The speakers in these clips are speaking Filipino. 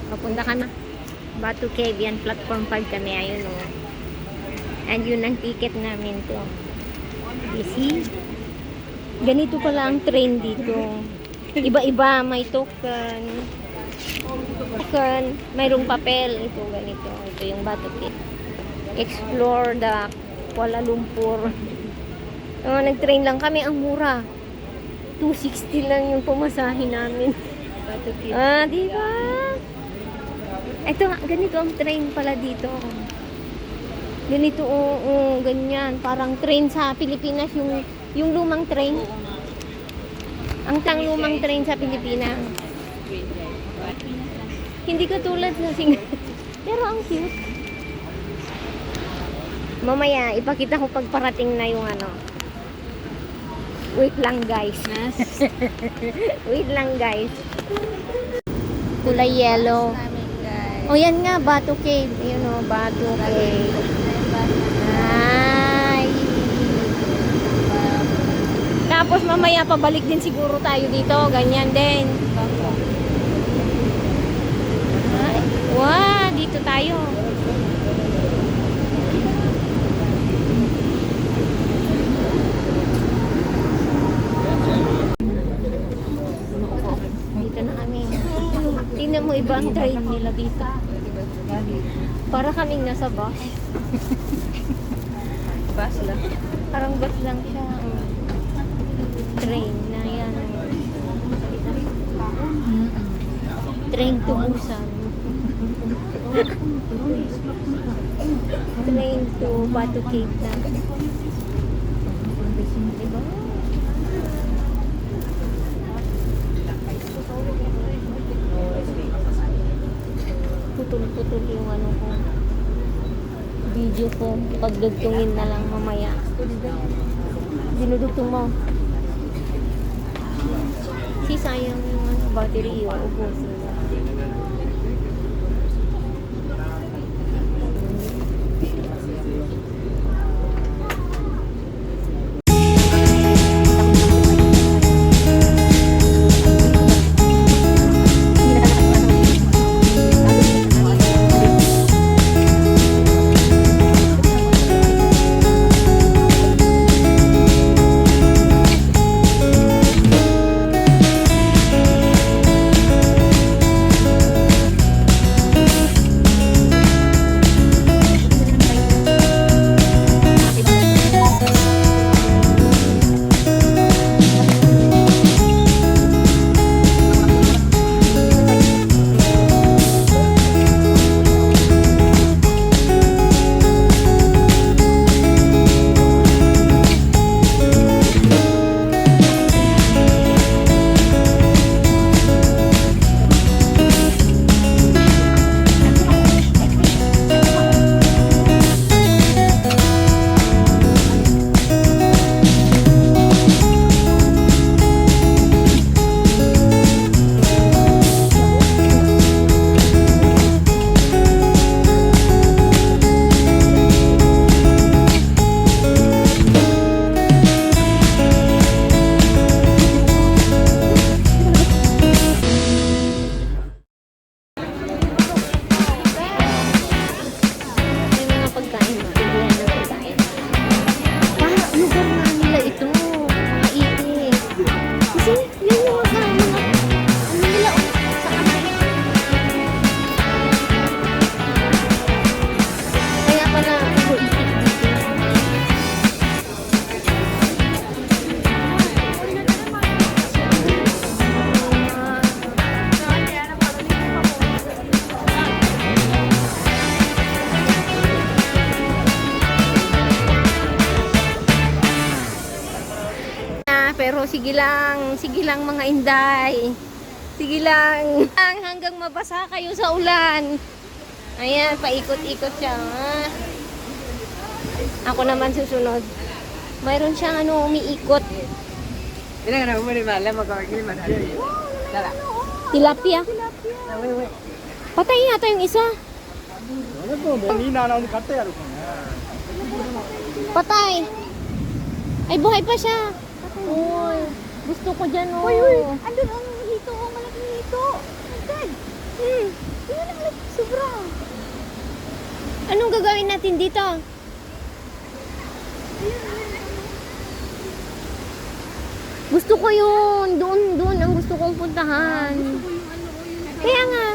Papunta ka na. Batu Cave yan. Platform 5 kami. Ayun o. And yun ang ticket namin to. You see? Ganito pala ang train dito. Iba-iba. May token. Mayroong papel. Ito ganito. Ito yung Batu Cave. Explore the Kuala Lumpur. Nag-train lang kami. Ang mura. 260 lang yung pumasahin namin. Diba? Ito nga, ganito ang train pala dito. Ganito, ganyan. Parang train sa Pilipinas, yung lumang train. Ang lumang train sa Pilipinas. Hindi katulad sa Singapore. Pero ang cute. Mamaya, ipakita ko pag parating na yung ano. Wait lang guys. Wait lang guys. Kulay yellow. O yan nga, Batu Cave. Yun o, Batu Cave. Ay. Tapos mamaya pabalik din siguro tayo dito. Ganyan din. Ay. Wow, dito tayo. Tingnan mo iba ang train nila dito. Para kaming nasa bus. Bus lang. Parang bus lang siya. Train na yan. Train to Busan. Train to Batu Cave na. Diba? Putol-putol yung ano ko, video ko. Pagdugtungin na lang mamaya. Dinudugtong mo. Sayang yung ano, battery yung ubos. Pero sige lang mga inday. Sige lang. Hanggang mabasa kayo sa ulan. Ayan, paikot-ikot siya. Ako naman susunod. Mayroon siyang ano, umiikot. Tilapia. Patay yata yung isa. Patay. Ay, buhay pa siya. Uy, gusto ko dyan, oh. Uy, andun ang hito, malaking hito. Oh my God. Sobra. Anong gagawin natin dito? Gusto ko yun. Doon ang gusto kong puntahan. Kaya nga,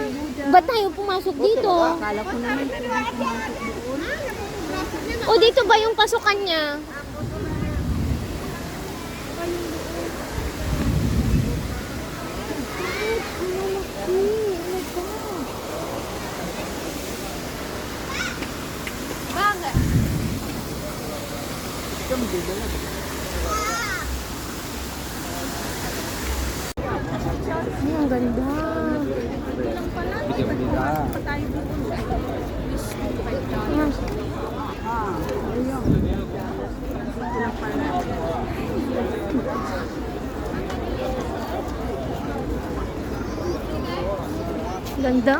ba't tayo pumasok dito? Akala ko naman pumasok doon. O dito ba yung pasukan niya? Bakit? Ay, ang ganda. Ganda.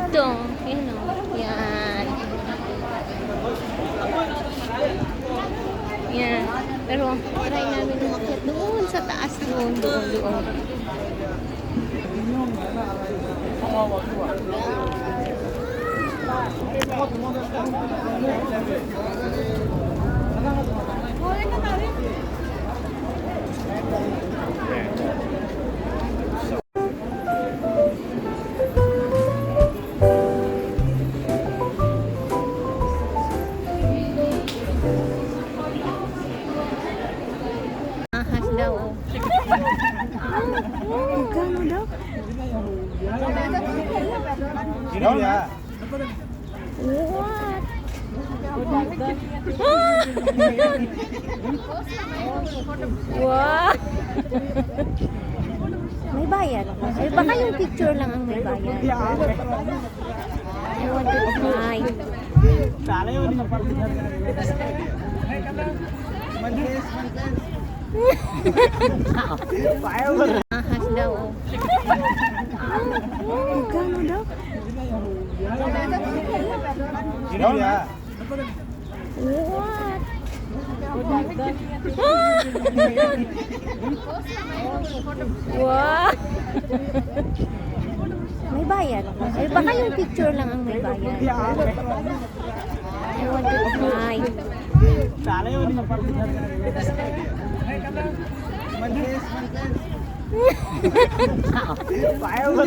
Ito. Ayan o. Yan. Yan. Pero try namin umakyat doon sa taas. Doon. Ahas daw. Magkano daw? What? Wow! May bayad. Ay, baka yung picture lang ang may bayad. I want to try. Ahas daw. Magkano daw? What? Wow! May bayad. Ay, baka yung picture lang ang may bayad. I want to try.